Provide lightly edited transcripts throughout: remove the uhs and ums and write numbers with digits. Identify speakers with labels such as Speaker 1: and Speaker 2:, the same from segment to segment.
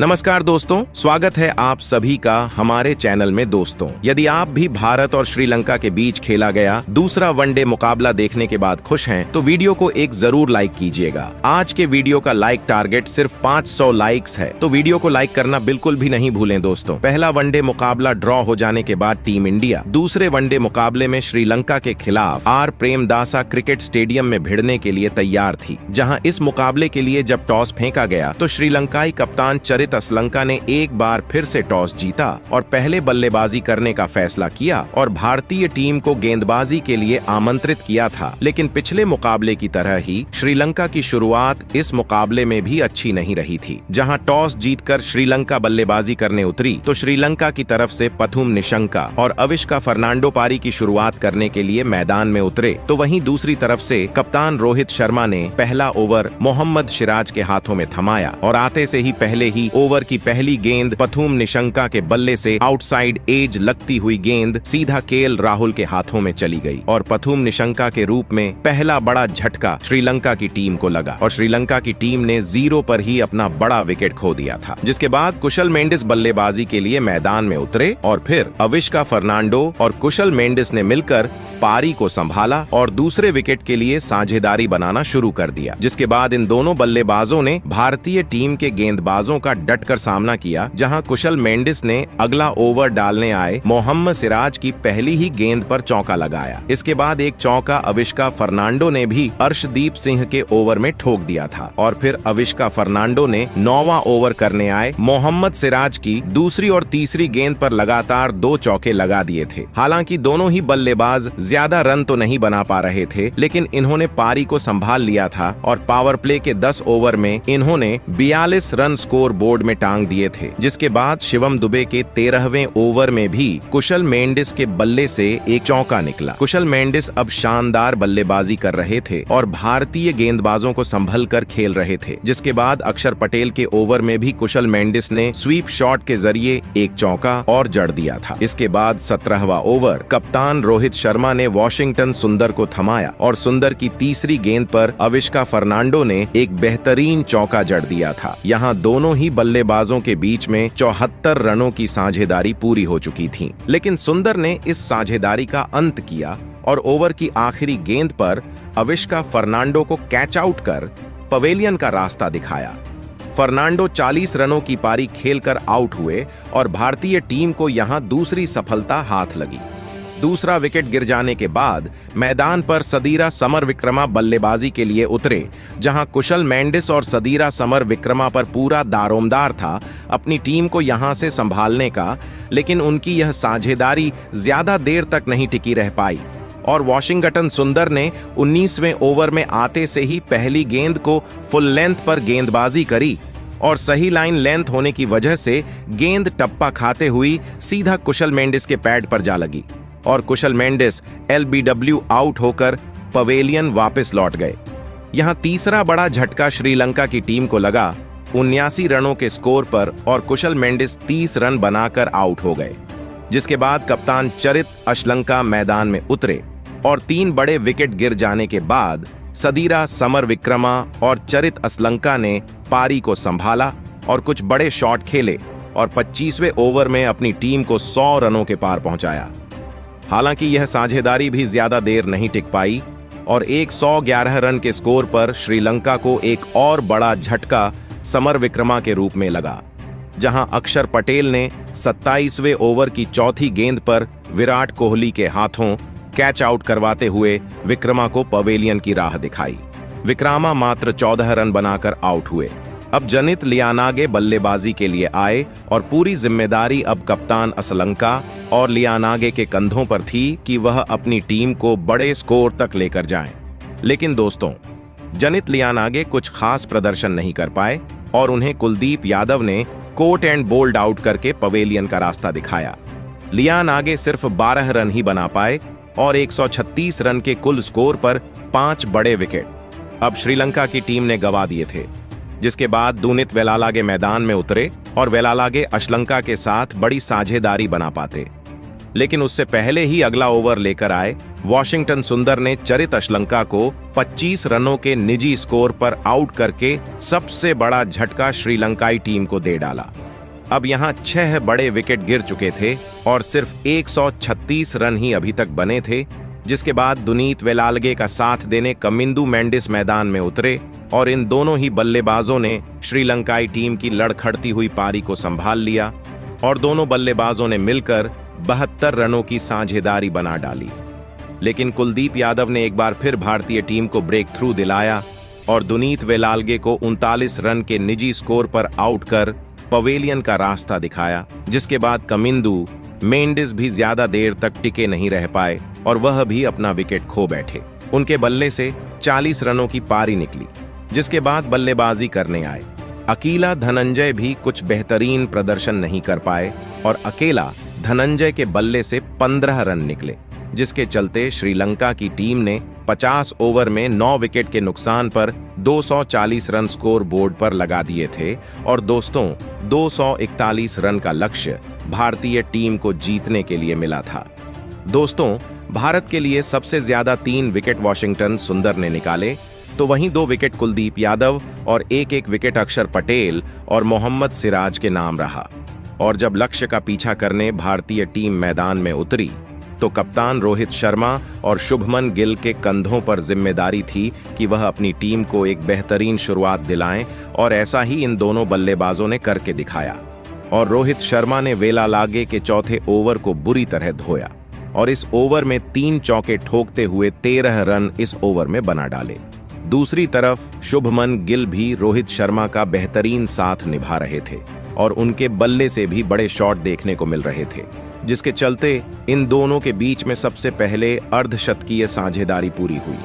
Speaker 1: नमस्कार दोस्तों, स्वागत है आप सभी का हमारे चैनल में। दोस्तों, यदि आप भी भारत और श्रीलंका के बीच खेला गया दूसरा वनडे मुकाबला देखने के बाद खुश हैं, तो वीडियो को एक जरूर लाइक कीजिएगा। आज के वीडियो का लाइक टारगेट सिर्फ 500 लाइक्स है, तो वीडियो को लाइक करना बिल्कुल भी नहीं भूलें। दोस्तों, पहला वनडे मुकाबला ड्रॉ हो जाने के बाद टीम इंडिया दूसरे वनडे मुकाबले में श्रीलंका के खिलाफ आर प्रेमदासा क्रिकेट स्टेडियम में भिड़ने के लिए तैयार थी। जहाँ इस मुकाबले के लिए जब टॉस फेंका गया तो श्रीलंकाई कप्तान चरित असलंका ने एक बार फिर से टॉस जीता और पहले बल्लेबाजी करने का फैसला किया और भारतीय टीम को गेंदबाजी के लिए आमंत्रित किया था। लेकिन पिछले मुकाबले की तरह ही श्रीलंका की शुरुआत इस मुकाबले में भी अच्छी नहीं रही थी। जहां टॉस जीतकर श्रीलंका बल्लेबाजी करने उतरी तो श्रीलंका की तरफ से पथुम निशंका और अविष्का फर्नांडो पारी की शुरुआत करने के लिए मैदान में उतरे, तो वहीं दूसरी तरफ से कप्तान रोहित शर्मा ने पहला ओवर मोहम्मद सिराज के हाथों में थमाया और आते से ही पहले ही ओवर की पहली गेंद पथुम निशंका के बल्ले से आउटसाइड एज लगती हुई गेंद सीधा केएल राहुल के हाथों में चली गई और पथुम निशंका के रूप में पहला बड़ा झटका श्रीलंका की टीम को लगा और श्रीलंका की टीम ने 0 पर ही अपना बड़ा विकेट खो दिया था। जिसके बाद कुशल मेंडिस बल्लेबाजी के लिए मैदान में उतरे और फिर अविष्का फर्नांडो और कुशल मेंडिस ने मिलकर पारी को संभाला और दूसरे विकेट के लिए साझेदारी बनाना शुरू कर दिया। जिसके बाद इन दोनों बल्लेबाजों ने भारतीय टीम के गेंदबाजों का डटकर सामना किया, जहां कुशल मेंडिस ने अगला ओवर डालने आए मोहम्मद सिराज की पहली ही गेंद पर चौका लगाया। इसके बाद एक चौका अविष्का फर्नांडो ने भी अर्शदीप सिंह के ओवर में ठोक दिया था और फिर अविष्का फर्नांडो ने 9वां ओवर करने आए मोहम्मद सिराज की दूसरी और तीसरी गेंद पर लगातार 2 चौके लगा दिए थे। हालांकि दोनों ही बल्लेबाज ज्यादा रन तो नहीं बना पा रहे थे, लेकिन इन्होंने पारी को संभाल लिया था और पावर प्ले के 10 ओवर में इन्होंने 42 रन स्कोर बोर्ड में टांग दिए थे। जिसके बाद शिवम दुबे के 13वें ओवर में भी कुशल मेंडिस के बल्ले से एक चौका निकला। कुशल मेंडिस अब शानदार बल्लेबाजी कर रहे थे और भारतीय गेंदबाजों को संभल कर खेल रहे थे। जिसके बाद अक्षर पटेल के ओवर में भी कुशल मेंडिस ने स्वीप शॉट के जरिए एक चौका और जड़ दिया था। इसके बाद 17वां ओवर कप्तान रोहित शर्मा ने वॉशिंगटन सुंदर को थमाया और सुंदर की तीसरी गेंद पर अविष्का फर्नांडो ने एक बेहतरीन चौका जड़ दिया था। यहाँ दोनों ही बल्लेबाजों के बीच में 74 रनों की साझेदारी पूरी हो चुकी थी, लेकिन सुंदर ने इस साझेदारी का अंत किया और ओवर की आखिरी गेंद पर अविष्का फर्नांडो को कैच आउट कर पवेलियन का रास्ता दिखाया। फर्नांडो 40 रनों की पारी खेलकर आउट हुए और भारतीय टीम को यहां दूसरी सफलता हाथ लगी। दूसरा विकेट गिर जाने के बाद मैदान पर सदीरा समरविक्रमा बल्लेबाजी के लिए उतरे, जहां कुशल मेंडिस और सदीरा समरविक्रमा पर पूरा दारोमदार था अपनी टीम को यहां से संभालने का, लेकिन उनकी यह साझेदारी ज्यादा देर तक नहीं टिकी रह पाई और वॉशिंगटन सुंदर ने 19वें ओवर में आते से ही पहली गेंद को फुल लेंथ पर गेंदबाजी करी और सही लाइन लेंथ होने की वजह से गेंद टप्पा खाते हुई सीधा कुशल मेंडिस के पैड पर जा लगी और कुशल मेंडिस LBW आउट होकर पवेलियन वापस लौट गए। यहां तीसरा बड़ा झटका श्रीलंका की टीम को लगा 79 रनों के स्कोर पर और कुशल मेंडिस 30 रन बनाकर आउट हो गए। जिसके बाद कप्तान चरित असलंका मैदान में उतरे और 3 बड़े विकेट गिर जाने के बाद सदीरा समरविक्रमा और चरित असलंका ने पारी को संभाला और कुछ बड़े शॉट खेले और 25वें ओवर में अपनी टीम को 100 रनों के पार पहुंचाया। हालांकि यह साझेदारी भी ज्यादा देर नहीं टिक पाई और 111 रन के स्कोर पर श्रीलंका को एक और बड़ा झटका समरविक्रमा के रूप में लगा, जहां अक्षर पटेल ने 27वें ओवर की चौथी गेंद पर विराट कोहली के हाथों कैच आउट करवाते हुए विक्रमा को पवेलियन की राह दिखाई। विक्रमा मात्र 14 रन बनाकर आउट हुए। अब जनित लियानागे बल्लेबाजी के लिए आए और पूरी जिम्मेदारी अब कप्तान असलंका और लियानागे के कंधों पर थी कि वह अपनी टीम को बड़े स्कोर तक लेकर जाएं। लेकिन दोस्तों, जनित लियानागे कुछ खास प्रदर्शन नहीं कर पाए और उन्हें कुलदीप यादव ने कोट एंड बोल्ड आउट करके पवेलियन का रास्ता दिखाया। लियानागे सिर्फ 12 रन ही बना पाए और 136 रन के कुल स्कोर पर 5 बड़े विकेट अब श्रीलंका की टीम ने गंवा दिए थे। जिसके बाद दुनित वेलालागे मैदान में उतरे और वेलालागे अश्लंका के साथ बड़ी साझेदारी बना पाते। लेकिन उससे पहले ही अगला ओवर लेकर आए वॉशिंगटन सुंदर ने चरित अश्लंका को 25 रनों के निजी स्कोर पर आउट करके सबसे बड़ा झटका श्रीलंकाई टीम को दे डाला। अब यहां 6 बड़े विकेट गिर चुके थे और सिर्फ 136 रन ही अभी तक बने थे, जिसके बाद दुनीत वेलालगे का साथ देने कमिंदु मेंडिस मैदान में उतरे और इन दोनों ही बल्लेबाजों ने श्रीलंकाई टीम की लड़खड़ती हुई पारी को संभाल लिया और दोनों बल्लेबाजों ने मिलकर 72 रनों की साझेदारी बना डाली। लेकिन कुलदीप यादव ने एक बार फिर भारतीय टीम को ब्रेक थ्रू दिलाया और दुनीत वेलालगे को 39 रन के निजी स्कोर पर आउट कर पवेलियन का रास्ता दिखाया, जिसके बाद कमिंदु मेंडिस भी ज्यादा देर तक टिके नहीं रह पाए और वह भी अपना विकेट खो बैठे। उनके बल्ले से 40 रनों की पारी निकली, जिसके बाद बल्लेबाजी करने आए अकेला धनंजय भी कुछ बेहतरीन प्रदर्शन नहीं कर पाए और अकेला धनंजय के बल्ले से 15 रन निकले, जिसके चलते श्रीलंका की टीम ने 50 ओवर में 9 विकेट के नुकसान पर 240 रन स्कोर बोर्ड पर लगा दिए थे। और दोस्तों, 241 रन का लक्ष्य भारतीय टीम को जीतने के लिए मिला था। दोस्तों, भारत के लिए सबसे ज्यादा 3 विकेट वॉशिंगटन सुंदर ने निकाले, तो वहीं 2 विकेट कुलदीप यादव और 1-1 विकेट अक्षर पटेल और मोहम्मद सिराज के नाम रहा। और जब लक्ष्य का पीछा करने भारतीय टीम मैदान में उतरी तो कप्तान रोहित शर्मा और शुभमन गिल के कंधों पर जिम्मेदारी थी कि वह अपनी टीम को एक बेहतरीन शुरुआत दिलाएं, और ऐसा ही इन दोनों बल्लेबाजों ने करके दिखाया। और रोहित शर्मा ने वेलालागे के चौथे ओवर को बुरी तरह धोया और इस ओवर में 3 चौके ठोकते हुए 13 रन इस ओवर में बना डाले। दूसरी तरफ शुभमन गिल भी रोहित शर्मा का बेहतरीन साथ निभा रहे थे और उनके बल्ले से भी बड़े शॉट देखने को मिल रहे थे, जिसके चलते इन दोनों के बीच में सबसे पहले अर्धशतकीय साझेदारी पूरी हुई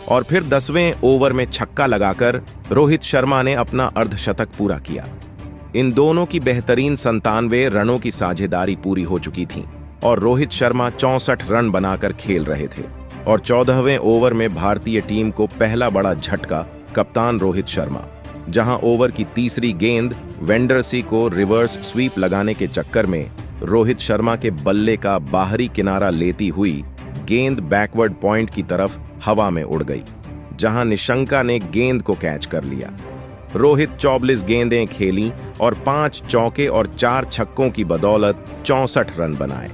Speaker 1: और फिर 10वें ओवर में छक्का लगाकर रोहित शर्मा ने अपना अर्धशतक पूरा किया। इन दोनों की बेहतरीन 97 रनों की साझेदारी पूरी हो चुकी थी और रोहित शर्मा 64 रन बनाकर खेल रहे थे। और 14वें ओवर में भारतीय टीम को पहला बड़ा झटका कप्तान रोहित शर्मा, जहां ओवर की तीसरी गेंद वेंडरसी को रिवर्स स्वीप लगाने के चक्कर में रोहित शर्मा के बल्ले का बाहरी किनारा लेती हुई गेंद बैकवर्ड पॉइंट की तरफ हवा में उड़ गई, जहां निशंका ने गेंद को कैच कर लिया। रोहित 44 गेंदें खेली और 5 चौके और 4 छक्कों की बदौलत 64 रन बनाए।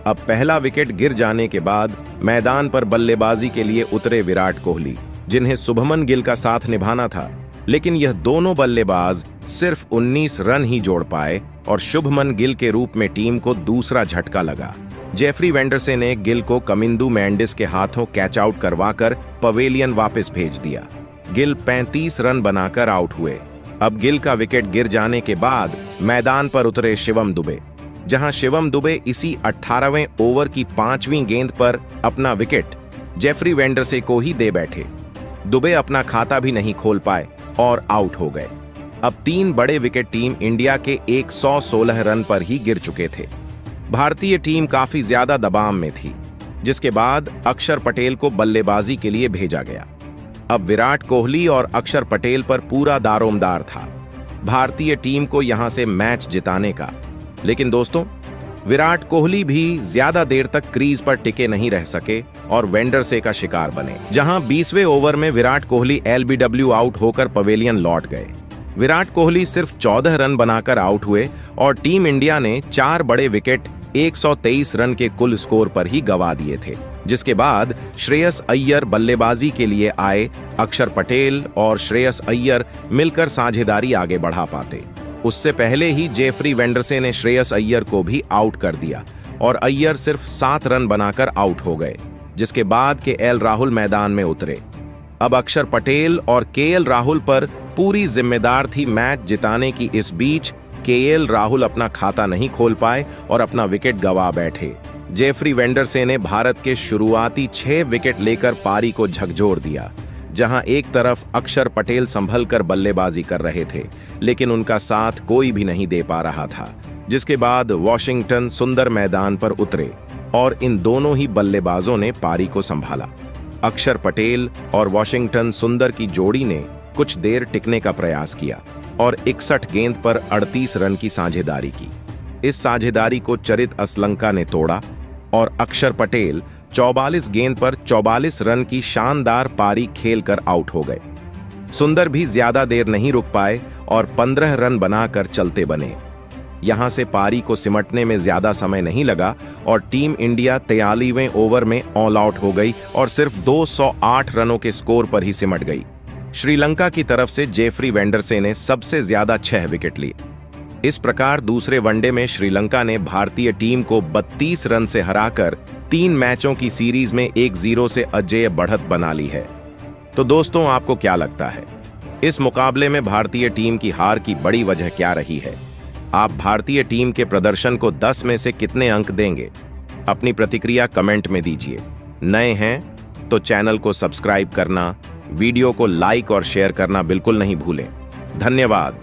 Speaker 1: अब पहला विकेट गिर जाने के बाद मैदान पर बल्लेबाजी के लिए उतरे विराट कोहली, जिन्हें शुभमन गिल का साथ निभाना था, लेकिन यह दोनों बल्लेबाज सिर्फ 19 रन ही जोड़ पाए और शुभमन गिल के रूप में टीम को दूसरा झटका लगा। जेफरी वेंडरसे ने गिल को कमिंदु मेंडिस के हाथों कैच आउट करवाकर पवेलियन वापस भेज दिया। गिल 35 रन बनाकर आउट हुए। अब गिल का विकेट गिर जाने के बाद मैदान पर उतरे शिवम दुबे, जहां शिवम दुबे इसी 18वें ओवर की 5वीं गेंद पर अपना विकेट जेफरी वेंडरसे को ही दे बैठे। दुबे अपना खाता भी नहीं खोल पाए और आउट हो गए। अब 3 बड़े विकेट टीम इंडिया के 116 रन पर ही गिर चुके थे। भारतीय टीम काफी ज्यादा दबाव में थी, जिसके बाद अक्षर पटेल को बल्लेबाजी के लिए भेजा गया। अब विराट कोहली और अक्षर पटेल पर पूरा दारोमदार था भारतीय टीम को यहां से मैच जिताने का। लेकिन दोस्तों, विराट कोहली भी ज्यादा देर तक क्रीज पर टिके नहीं रह सके और वेंडरसे का शिकार बने, जहां 20वें ओवर में विराट कोहली एलबीडब्ल्यू आउट होकर पवेलियन लौट गए। विराट कोहली सिर्फ 14 रन बनाकर आउट हुए और टीम इंडिया ने 4 बड़े विकेट 123 रन के कुल स्कोर पर ही गंवा दिए थे, जिसके बाद श्रेयस अय्यर बल्लेबाजी के लिए आए। अक्षर पटेल और श्रेयस अय्यर मिलकर साझेदारी आगे बढ़ा पाते। उससे पहले ही जेफरी वेंडरसे ने श्रेयस अय्यर को भी आउट कर दिया और अय्यर सिर्फ 7 रन बनाकर आउट हो गए, जिसके बाद केएल राहुल मैदान में उतरे। अब अक्षर पटेल और केएल राहुल पर पूरी जिम्मेदार थी मैच जिताने की। इस बीच केएल राहुल अपना खाता नहीं खोल पाए और अपना विकेट गंवा बैठे। जेफरी वेंडरसे ने भारत के शुरुआती 6 विकेट लेकर पारी को झकझोर दिया, जहां एक तरफ अक्षर पटेल संभलकर बल्लेबाजी कर रहे थे, लेकिन उनका साथ कोई भी नहीं दे पा रहा था। जिसके बाद वॉशिंगटन सुंदर मैदान पर उतरे और इन दोनों ही बल्लेबाजों ने पारी को संभाला। अक्षर पटेल और वॉशिंगटन सुंदर की जोड़ी ने कुछ देर टिकने का प्रयास किया और 61 गेंद पर 38 रन की साझेदारी की। इस साझेदारी को चरित असलंका ने तोड़ा और अक्षर पटेल 44 गेंद पर 44 रन की शानदार पारी खेलकर आउट हो गए। सुंदर भी ज्यादा देर नहीं रुक पाए और 15 रन बनाकर चलते बने। यहां से पारी को सिमटने में ज्यादा समय नहीं लगा और टीम इंडिया 43वें ओवर में ऑल आउट हो गई और सिर्फ 208 रनों के स्कोर पर ही सिमट गई। श्रीलंका की तरफ से जेफरी वेंडरसे ने सबसे ज्यादा 6 विकेट लिए। इस प्रकार दूसरे वनडे में श्रीलंका ने भारतीय टीम को 32 रन से हराकर 3 मैचों की सीरीज में 1-0 से अजेय बढ़त बना ली है। तो दोस्तों, आपको क्या लगता है, इस मुकाबले में भारतीय टीम की हार की बड़ी वजह क्या रही है? आप भारतीय टीम के प्रदर्शन को 10 में से कितने अंक देंगे? अपनी प्रतिक्रिया कमेंट में दीजिए। नए हैं तो चैनल को सब्सक्राइब करना, वीडियो को लाइक और शेयर करना बिल्कुल नहीं भूलें। धन्यवाद।